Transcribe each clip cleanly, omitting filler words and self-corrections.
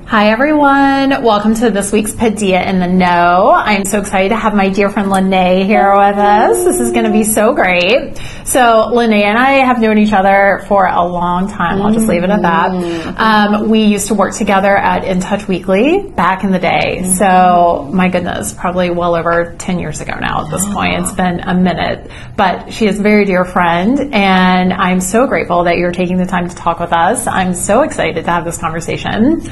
Hi everyone, welcome to this week's Paideia in the Know. I'm so excited to have my dear friend Lanae here with us. This is going to be so great. So Lanae and I have known each other for a long time. I'll just leave it at that. We used to work together at In Touch Weekly back in the day. So my goodness, probably well over 10 years ago now at this point. It's been a minute, but she is a very dear friend and I'm so grateful that you're taking the time to talk with us. I'm so excited to have this conversation.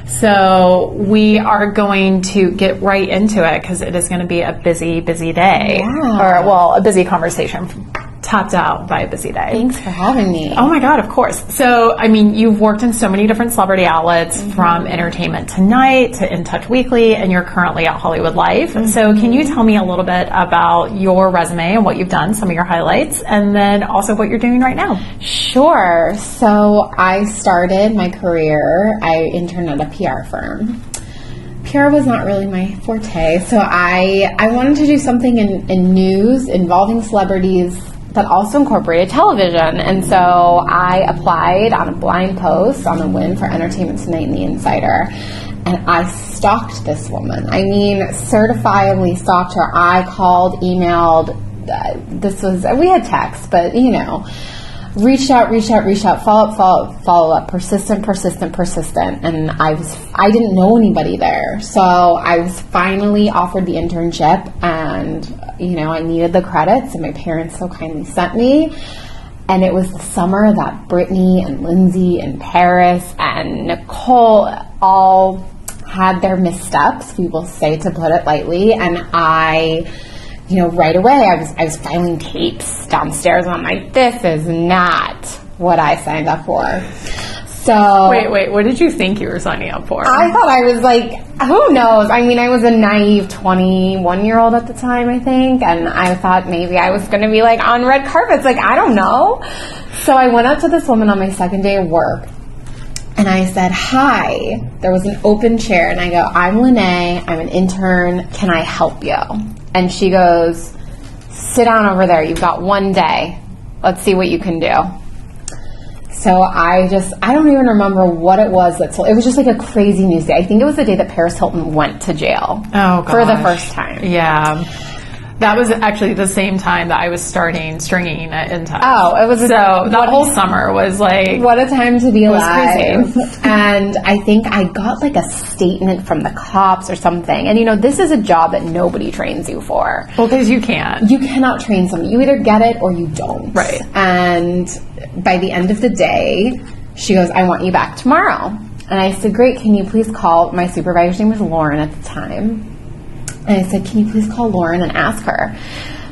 So we are going to get right into it because it is going to be a busy, busy day. Yeah. Or, well, a busy conversation topped out by a busy day. Thanks for having me. Oh my God, of course. So, I mean, you've worked in so many different celebrity outlets from Entertainment Tonight to In Touch Weekly, and you're currently at Hollywood Life. So can you tell me a little bit about your resume and what you've done, some of your highlights, and then also what you're doing right now? Sure. So I started my career, I interned at a PR firm. PR was not really my forte, so I wanted to do something in news involving celebrities that also incorporated television. And so I applied on a blind post on a whim for Entertainment Tonight and The Insider. And I stalked this woman. I mean, certifiably stalked her. I called, emailed. We had text, but you know, reached out, follow up, persistent. And I didn't know anybody there. So I was finally offered the internship and, you know, I needed the credits and my parents so kindly sent me. And it was the summer that Brittany and Lindsay and Paris and Nicole all had their missteps, we will say, to put it lightly. And you know, right away, I was filing tapes downstairs, and I'm like, this is not what I signed up for. So Wait, what did you think you were signing up for? I thought I was like, who knows? I mean, I was a naive 21-year-old at the time, I think, and I thought maybe I was going to be like on red carpets, like, I don't know. So I went up to this woman on my second day of work, and I said, hi. There was an open chair, and I go, I'm Lanae, I'm an intern, can I help you? And she goes, sit down over there. You've got one day. Let's see what you can do. So I don't even remember what it was. It was just like a crazy news day. I think it was the day that Paris Hilton went to jail. Oh, gosh. For the first time. Yeah. That was actually the same time that I was starting stringing at In Touch. Oh, it was that whole summer was like, what a time to be alive. Crazy. And I think I got like a statement from the cops or something. And you know, this is a job that nobody trains you for. Well, because you can't. You cannot train someone. You either get it or you don't. Right. And by the end of the day, she goes, I want you back tomorrow. And I said, great, can you please call, my supervisor's name was Lauren at the time. And I said, can you please call Lauren and ask her?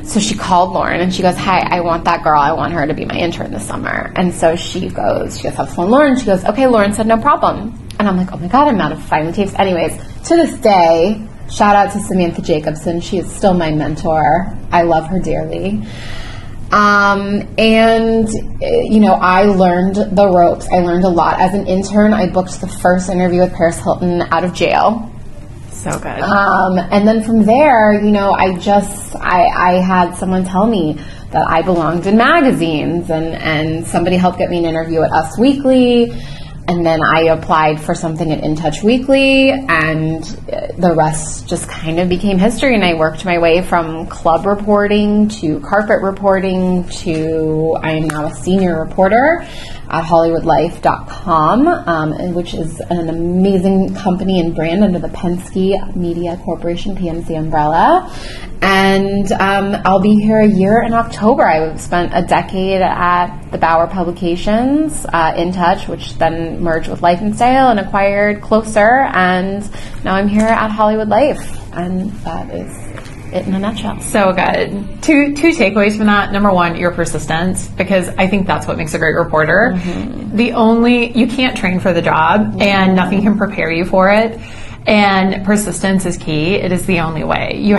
So she called Lauren and she goes, hi, I want that girl. I want her to be my intern this summer. And so she goes, have phone Lauren. She goes, okay, Lauren said, no problem. And I'm like, oh my God, I'm out of filing tapes. Anyways, to this day, shout out to Samantha Jacobson. She is still my mentor. I love her dearly. And, you know, I learned the ropes. I learned a lot. As an intern, I booked the first interview with Paris Hilton out of jail. So good. And then from there, you know, I had someone tell me that I belonged in magazines and somebody helped get me an interview at Us Weekly. And then I applied for something at In Touch Weekly, and the rest just kind of became history. And I worked my way from club reporting to carpet reporting to I am now a senior reporter at HollywoodLife.com, which is an amazing company and brand under the Penske Media Corporation, PMC umbrella. And I'll be here a year in October. I spent a decade at the Bauer Publications, In Touch, which then merged with Life and Style and acquired Closer, and now I'm here at Hollywood Life, and that is it in a nutshell. So good. Two takeaways from that. Number one, your persistence, because I think that's what makes a great reporter. You can't train for the job, and nothing can prepare you for it. And persistence is key. It is the only way. You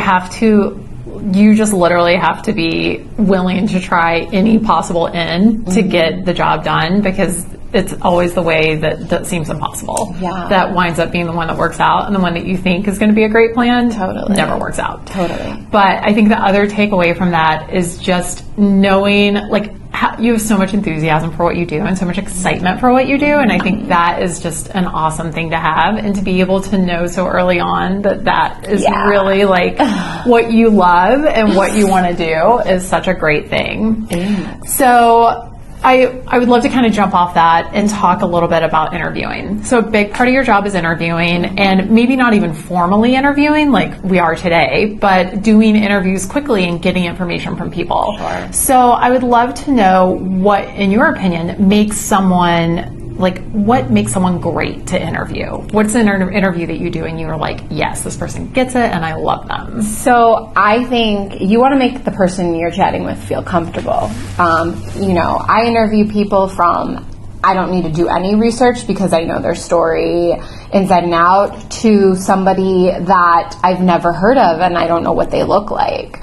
just literally have to be willing to try any possible to get the job done, because it's always the way that seems impossible. Yeah. That winds up being the one that works out, and the one that you think is going to be a great plan never works out. Totally. But I think the other takeaway from that is just knowing, like, you have so much enthusiasm for what you do and so much excitement for what you do. And I think that is just an awesome thing to have. And to be able to know so early on that is really like what you love and what you want to do is such a great thing. So I would love to kind of jump off that and talk a little bit about interviewing. So a big part of your job is interviewing, and maybe not even formally interviewing like we are today, but doing interviews quickly and getting information from people. Sure. So I would love to know what, in your opinion, makes someone great to interview? What's an interview that you do and you're like, yes, this person gets it and I love them? So I think you want to make the person you're chatting with feel comfortable. I interview people from, I don't need to do any research because I know their story inside and out, to somebody that I've never heard of and I don't know what they look like.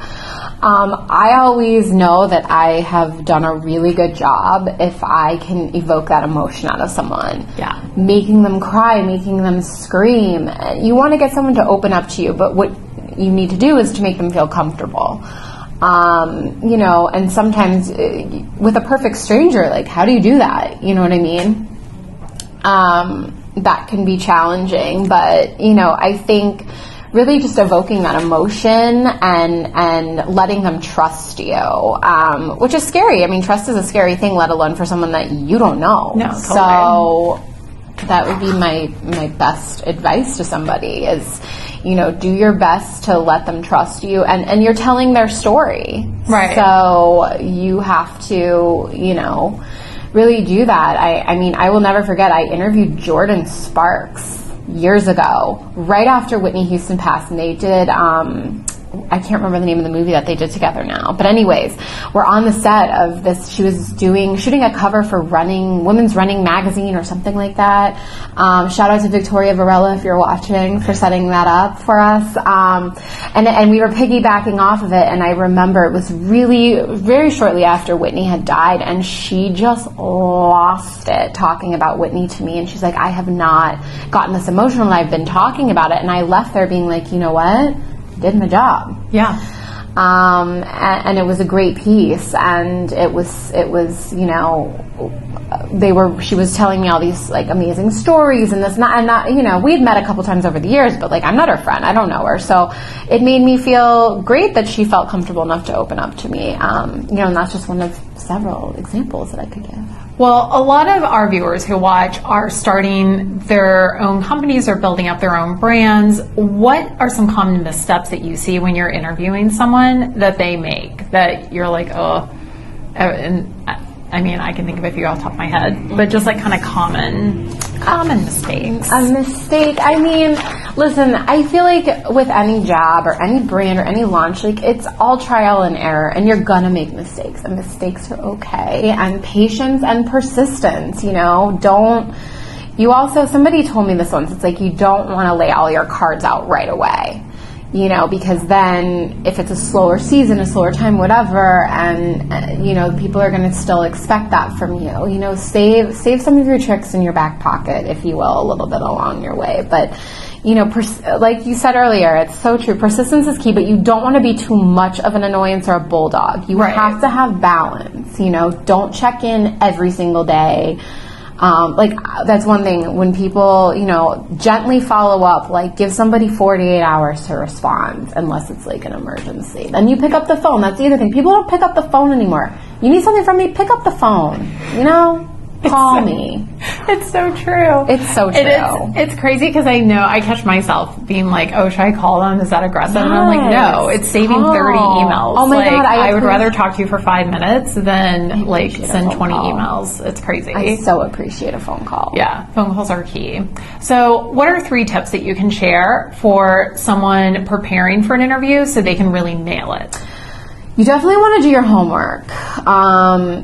I always know that I have done a really good job if I can evoke that emotion out of someone. Yeah. Making them cry, making them scream. You want to get someone to open up to you, but what you need to do is to make them feel comfortable. And sometimes with a perfect stranger, like, how do you do that? You know what I mean? That can be challenging, but, I think really just evoking that emotion and letting them trust you, which is scary. I mean, trust is a scary thing, let alone for someone that you don't know. No, totally. So that would be my best advice to somebody is, do your best to let them trust you, and you're telling their story. Right. So you have to, really do that. I will never forget, I interviewed Jordin Sparks years ago, right after Whitney Houston passed, and they did, I can't remember the name of the movie that they did together now, but anyways, we're on the set of this. She was shooting a cover for Women's Running magazine or something like that. Shout out to Victoria Varela if you're watching for setting that up for us. And we were piggybacking off of it, and I remember it was really very shortly after Whitney had died, and she just lost it talking about Whitney to me, and she's like, I have not gotten this emotional, and I've been talking about it, and I left there being like, you know what? Did my job. Yeah. And it was a great piece, and it was, she was telling me all these like amazing stories and this, and that, we had met a couple times over the years, but like, I'm not her friend. I don't know her. So it made me feel great that she felt comfortable enough to open up to me. And that's just one of several examples that I could give. Well, a lot of our viewers who watch are starting their own companies or building up their own brands. What are some common missteps that you see when you're interviewing someone that they make that you're like, oh, and I can think of a few off the top of my head, but just like kind of common mistakes. A mistake. Listen, I feel like with any job or any brand or any launch, like it's all trial and error, and you're gonna make mistakes, and mistakes are okay. And patience and persistence, somebody told me this once, it's like you don't want to lay all your cards out right away. Because then if it's a slower season, a slower time, whatever, and, people are going to still expect that from you. Save some of your tricks in your back pocket, if you will, a little bit along your way. But, like you said earlier, it's so true. Persistence is key, but you don't want to be too much of an annoyance or a bulldog. You have to have balance, don't check in every single day. That's one thing when people, gently follow up, like give somebody 48 hours to respond unless it's like an emergency. Then you pick up the phone. That's the other thing. People don't pick up the phone anymore. You need something from me, pick up the phone, call me. It's so true. It's so true. It's crazy because I know I catch myself being like, oh, should I call them? Is that aggressive? Yes. And I'm like, no, it's saving 30 emails. Oh my God. I would rather talk to you for 5 minutes than send 20 emails. It's crazy. I so appreciate a phone call. Yeah, phone calls are key. So what are 3 tips that you can share for someone preparing for an interview so they can really nail it? You definitely want to do your homework. I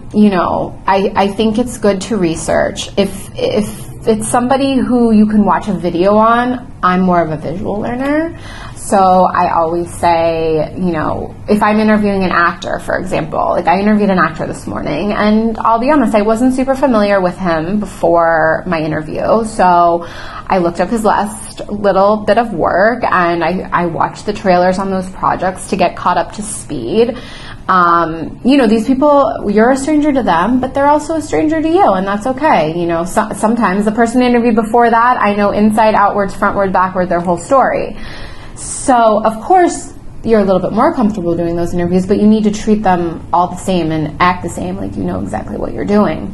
think it's good to research. If it's somebody who you can watch a video on, I'm more of a visual learner. So I always say, you know, if I'm interviewing an actor, for example, like I interviewed an actor this morning, and I'll be honest, I wasn't super familiar with him before my interview. So I looked up his last little bit of work, and I watched the trailers on those projects to get caught up to speed. You know, these people, you're a stranger to them, but they're also a stranger to you, and that's okay. You know, sometimes the person interviewed before that, I know inside, outwards, frontward, backward, their whole story. So, of course, you're a little bit more comfortable doing those interviews, but you need to treat them all the same and act the same, like you know exactly what you're doing.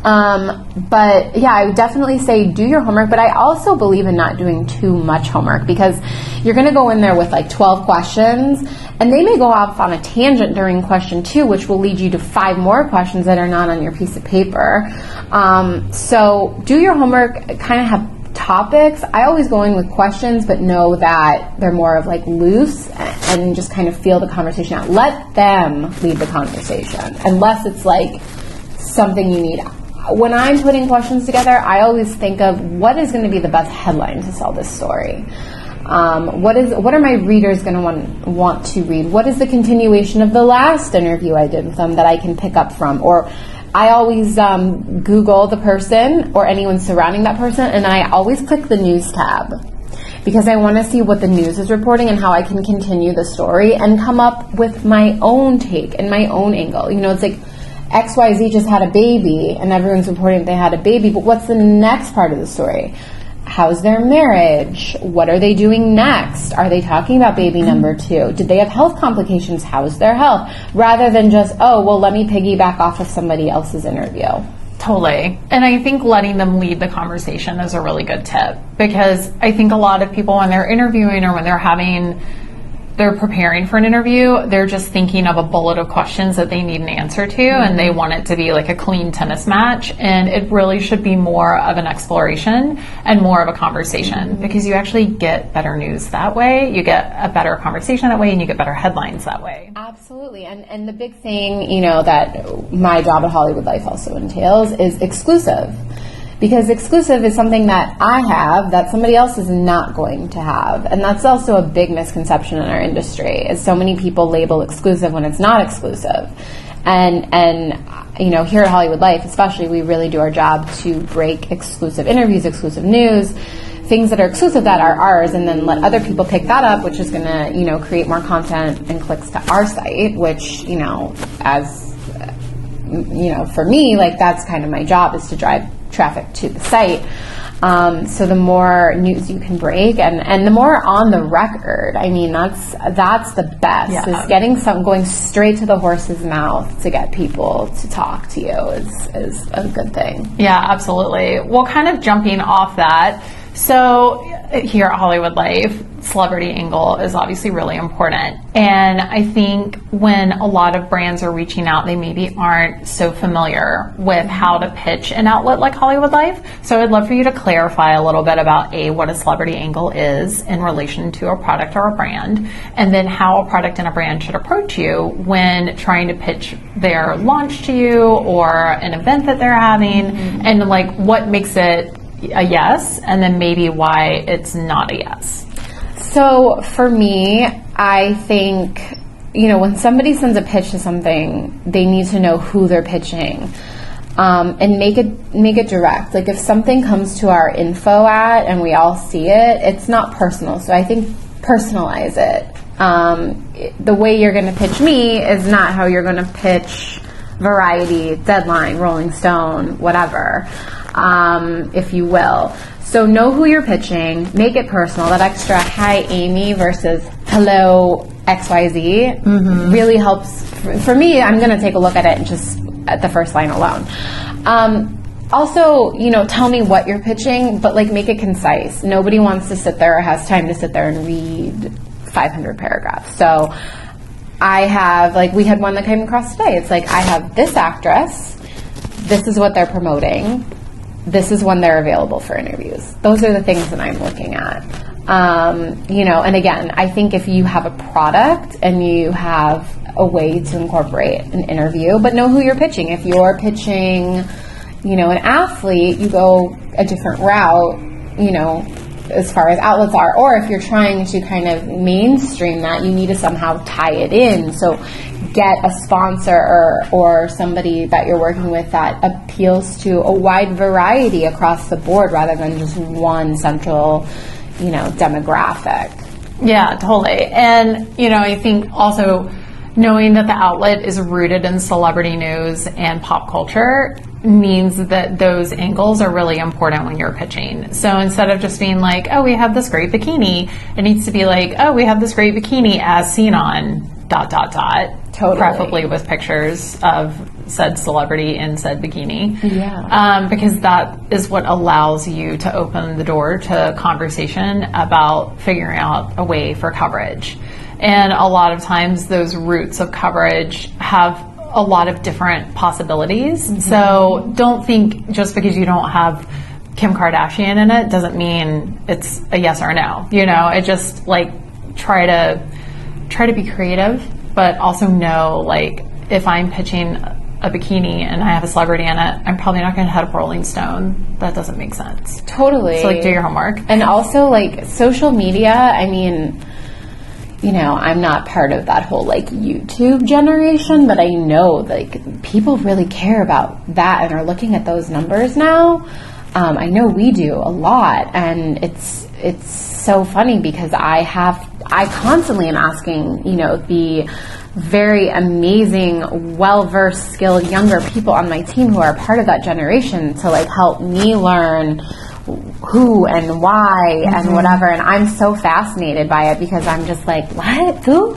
But yeah, I would definitely say do your homework, but I also believe in not doing too much homework, because you're going to go in there with like 12 questions, and they may go off on a tangent during question 2, which will lead you to 5 more questions that are not on your piece of paper. So do your homework, kind of have topics. I always go in with questions, but know that they're more of like loose, and just kind of feel the conversation out. Let them lead the conversation, unless it's like something you need. When I'm putting questions together, I always think of what is going to be the best headline to sell this story. What are my readers going to want to read? What is the continuation of the last interview I did with them that I can pick up from? Or I always Google the person or anyone surrounding that person, and I always click the news tab, because I want to see what the news is reporting and how I can continue the story and come up with my own take and my own angle. You know, it's like XYZ just had a baby, and everyone's reporting they had a baby, but what's the next part of the story? How's their marriage? What are they doing next? Are they talking about baby number 2? Did they have health complications? How's their health? Rather than just, oh, well, let me piggyback off of somebody else's interview. Totally. And I think letting them lead the conversation is a really good tip, because I think a lot of people, when they're interviewing or when they're preparing for an interview, they're just thinking of a bullet of questions that they need an answer to, and they want it to be like a clean tennis match. And it really should be more of an exploration and more of a conversation, because you actually get better news that way, you get a better conversation that way, and you get better headlines that way. Absolutely. And the big thing, you know, that my job at Hollywood Life also entails is exclusive. Because exclusive is something that I have that somebody else is not going to have. And that's also a big misconception in our industry, is so many people label exclusive when it's not exclusive. And you know, here at Hollywood Life especially, we really do our job to break exclusive interviews, exclusive news, things that are exclusive that are ours, and then let other people pick that up, which is going to, you know, create more content and clicks to our site, which, you know, as, you know, for me, like that's kind of my job, is to drive traffic to the site. So the more news you can break, and the more on the record, I mean, that's the best, is getting going straight to the horse's mouth to get people to talk to you is a good thing. Yeah, absolutely. Well, kind of jumping off that, so here at Hollywood Life, celebrity angle is obviously really important. And I think when a lot of brands are reaching out, they maybe aren't so familiar with how to pitch an outlet like Hollywood Life. So I'd love for you to clarify a little bit about what a celebrity angle is in relation to a product or a brand, and then how a product and a brand should approach you when trying to pitch their launch to you or an event that they're having, and like what makes it a yes, and then maybe why it's not a yes. So for me, I think, you know, when somebody sends a pitch to something, they need to know who they're pitching, and make it direct. Like if something comes to our info at and we all see it, it's not personal. So I think personalize it. The way you're going to pitch me is not how you're going to pitch Variety, Deadline, Rolling Stone, whatever, if you will. So know who you're pitching, make it personal. That extra hi Amy versus hello XYZ really helps. For me, I'm going to take a look at it and just at the first line alone. Also, you know, tell me what you're pitching, but like make it concise. Nobody wants to sit there or has time to sit there and read 500 paragraphs. So I have, like, we had one that came across today. It's like, I have this actress, this is what they're promoting, this is when they're available for interviews. Those are the things that I'm looking at. You know, and again, I think if you have a product and you have a way to incorporate an interview, but know who you're pitching. If you're pitching, you know, an athlete, you go a different route. You know, as far as outlets are, or if you're trying to kind of mainstream that, you need to somehow tie it in. So get a sponsor or somebody that you're working with that appeals to a wide variety across the board rather than just one central, demographic. Yeah, totally. And, I think also knowing that the outlet is rooted in celebrity news and pop culture means that those angles are really important when you're pitching. So instead of just being like, oh, we have this great bikini, it needs to be like, oh, we have this great bikini as seen on ... Totally. Preferably with pictures of said celebrity in said bikini. Yeah. Because that is what allows you to open the door to conversation about figuring out a way for coverage. And a lot of times those routes of coverage have a lot of different possibilities. Mm-hmm. So don't think just because you don't have Kim Kardashian in it doesn't mean it's a yes or no. It just try to be creative, but also know if I'm pitching a bikini and I have a celebrity in it, I'm probably not going to hit up Rolling Stone. That doesn't make sense. Totally. So do your homework. And also social media, I'm not part of that whole YouTube generation, but I know people really care about that and are looking at those numbers now. I know we do a lot, and it's so funny because I constantly am asking, the very amazing, well-versed, skilled younger people on my team who are part of that generation to help me learn who and why and whatever, and I'm so fascinated by it because I'm just what, who?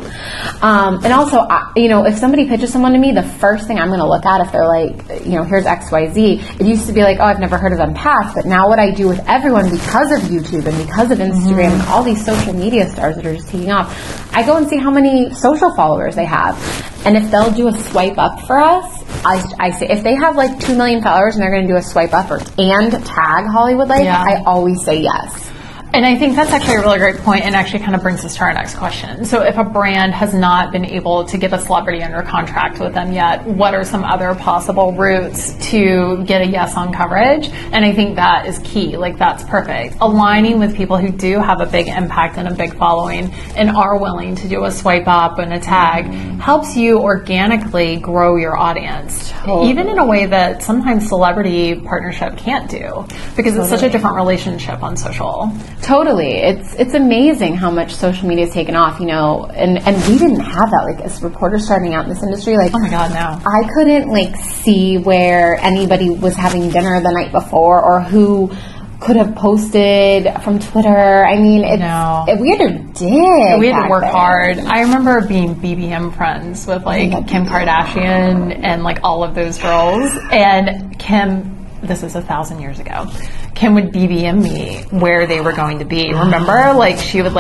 And also, if somebody pitches someone to me, the first thing I'm going to look at if they're here's XYZ, it used to be oh, I've never heard of them past, but now what I do with everyone because of YouTube and because of Instagram and all these social media stars that are just taking off, I go and see how many social followers they have, and if they'll do a swipe up for us, I say if they have 2 million followers and they're going to do a swipe up and tag Hollywood I always say yes. And I think that's actually a really great point, and actually kind of brings us to our next question. So if a brand has not been able to get a celebrity under contract with them yet, what are some other possible routes to get a yes on coverage? And I think that is key. That's perfect. Aligning with people who do have a big impact and a big following and are willing to do a swipe up and a tag helps you organically grow your audience. Totally. Even in a way that sometimes celebrity partnership can't do, because it's such a different relationship on social. Totally. It's amazing how much social media has taken off, and we didn't have that, as reporters starting out in this industry, oh my God, no. I couldn't, see where anybody was having dinner the night before or who could have posted from Twitter. We had to dig. We had to work hard. I remember being BBM friends with, Kim Kardashian and, all of those girls, and Kim... This is 1,000 years ago. Kim would BBM me where they were going to be. Remember? She would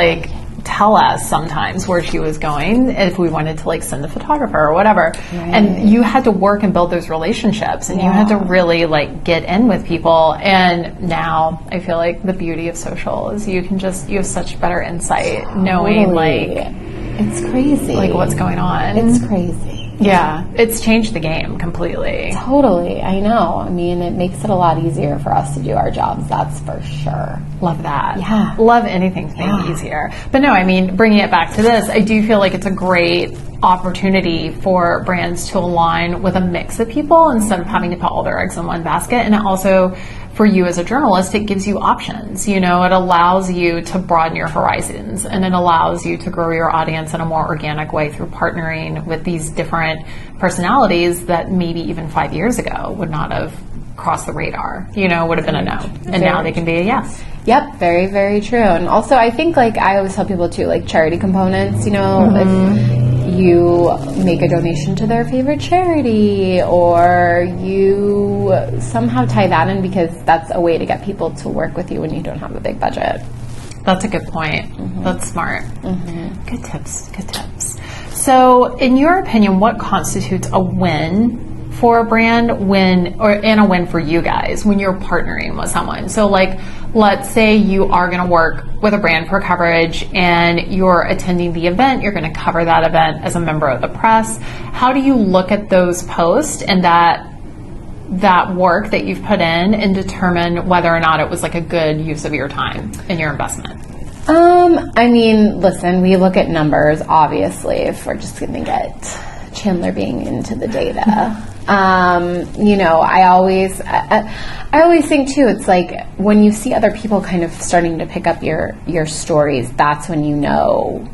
tell us sometimes where she was going if we wanted to send a photographer or whatever. Right. And you had to work and build those relationships, and you had to really get in with people. And now I feel the beauty of social is you have such better insight knowing it's crazy. What's going on. It's crazy. Yeah, it's changed the game completely. Totally, I know. It makes it a lot easier for us to do our jobs, that's for sure. Love that. Yeah. Love anything to make it easier. But no, bringing it back to this, I do feel it's a great opportunity for brands to align with a mix of people instead of having to put all their eggs in one basket. And it also, for you as a journalist, it gives you options. It allows you to broaden your horizons, and it allows you to grow your audience in a more organic way through partnering with these different personalities that maybe even 5 years ago would not have crossed the radar, would have been a no. And now they can be a yes. Yep, very, very true. And also I think I always tell people too, charity components, if you make a donation to their favorite charity, or you somehow tie that in, because that's a way to get people to work with you when you don't have a big budget. That's a good point. That's smart. Good tips. So in your opinion, what constitutes a win for a brand and a win for you guys when you're partnering with someone? So let's say you are going to work with a brand for coverage and you're attending the event, you're going to cover that event as a member of the press. How do you look at those posts and that that work that you've put in and determine whether or not it was like a good use of your time and your investment? I mean, listen, we look at numbers, obviously, if we're just going to get Chandler being into the data. You know, I always think too, it's like when you see other people kind of starting to pick up your stories, that's when you know,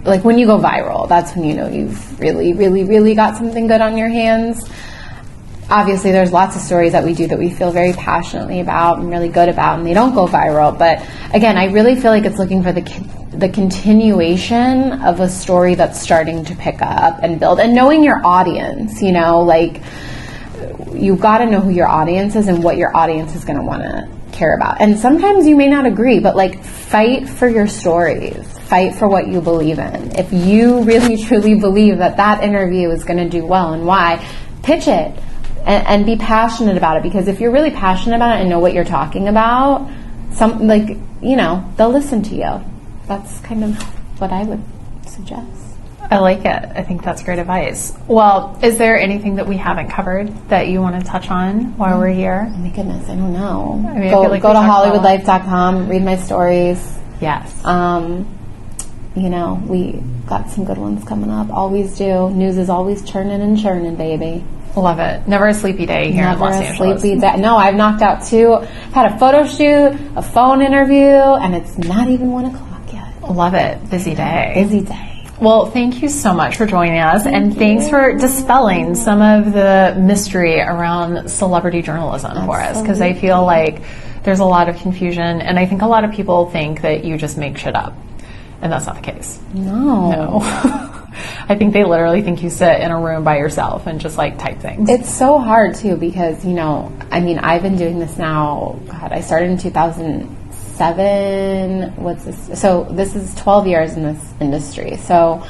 like when you go viral, that's when you know you've really, really, really got something good on your hands. Obviously, there's lots of stories that we do that we feel very passionately about and really good about, and they don't go viral. But again, I really feel like it's looking for the continuation of a story that's starting to pick up and build, and knowing your audience. You know, like you've got to know who your audience is and what your audience is going to want to care about. And sometimes you may not agree, but like fight for your stories. Fight for what you believe in. If you really truly believe that interview is going to do well and why, pitch it. And be passionate about it, because if you're really passionate about it and know what you're talking about, they'll listen to you. That's kind of what I would suggest. I like it. I think that's great advice. Well, is there anything that we haven't covered that you want to touch on while we're here? Oh my goodness, I don't know. I mean, go to HollywoodLife.com, read my stories. Yes. You know, we got some good ones coming up. Always do. News is always churning and churning, baby. Love it. Never a sleepy day here in Los Angeles. Never a sleepy day. No, I've knocked out 2. Had a photo shoot, a phone interview, and it's not even 1 o'clock yet. Love it. Busy day. Busy day. Well, thank you so much for joining us, and thanks for dispelling some of the mystery around celebrity journalism for us, because I feel like there's a lot of confusion, and I think a lot of people think that you just make shit up, and that's not the case. No. I think they literally think you sit in a room by yourself and just like type things. It's so hard too, because, you know, I mean, I've been doing this now, I started in 2007. What's this? So this is 12 years in this industry. So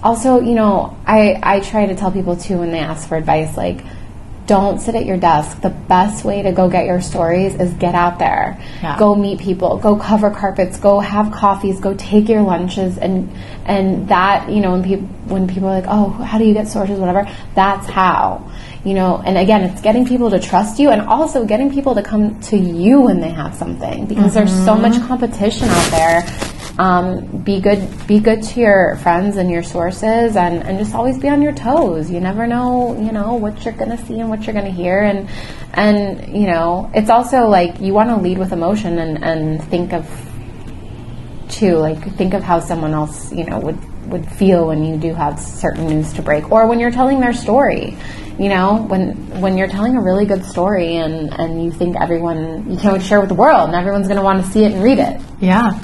also, you know, I try to tell people too when they ask for advice, like, don't sit at your desk. The best way to go get your stories is get out there. Yeah. Go meet people. Go cover carpets. Go have coffees. Go take your lunches. And that, you know, when people are like, oh, how do you get sources, whatever, that's how. You know, and again, it's getting people to trust you, and also getting people to come to you when they have something, because there's so much competition out there. Be good to your friends and your sources, and just always be on your toes. You never know, you know, what you're going to see and what you're going to hear. And, you know, it's also like you want to lead with emotion and think of how someone else, you know, would feel when you do have certain news to break, or when you're telling their story. You know, when you're telling a really good story and you think you can share with the world, and everyone's going to want to see it and read it. Yeah.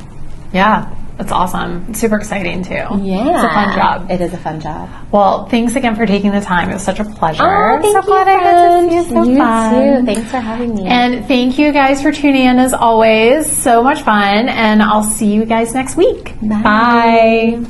That's awesome. It's super exciting too. Yeah. It's a fun job. It is a fun job. Well, thanks again for taking the time. It was such a pleasure. Oh, thank so you, glad I got to see you. So you fun. too. Thanks for having me. And thank you guys for tuning in as always. So much fun. And I'll see you guys next week. Bye. Bye.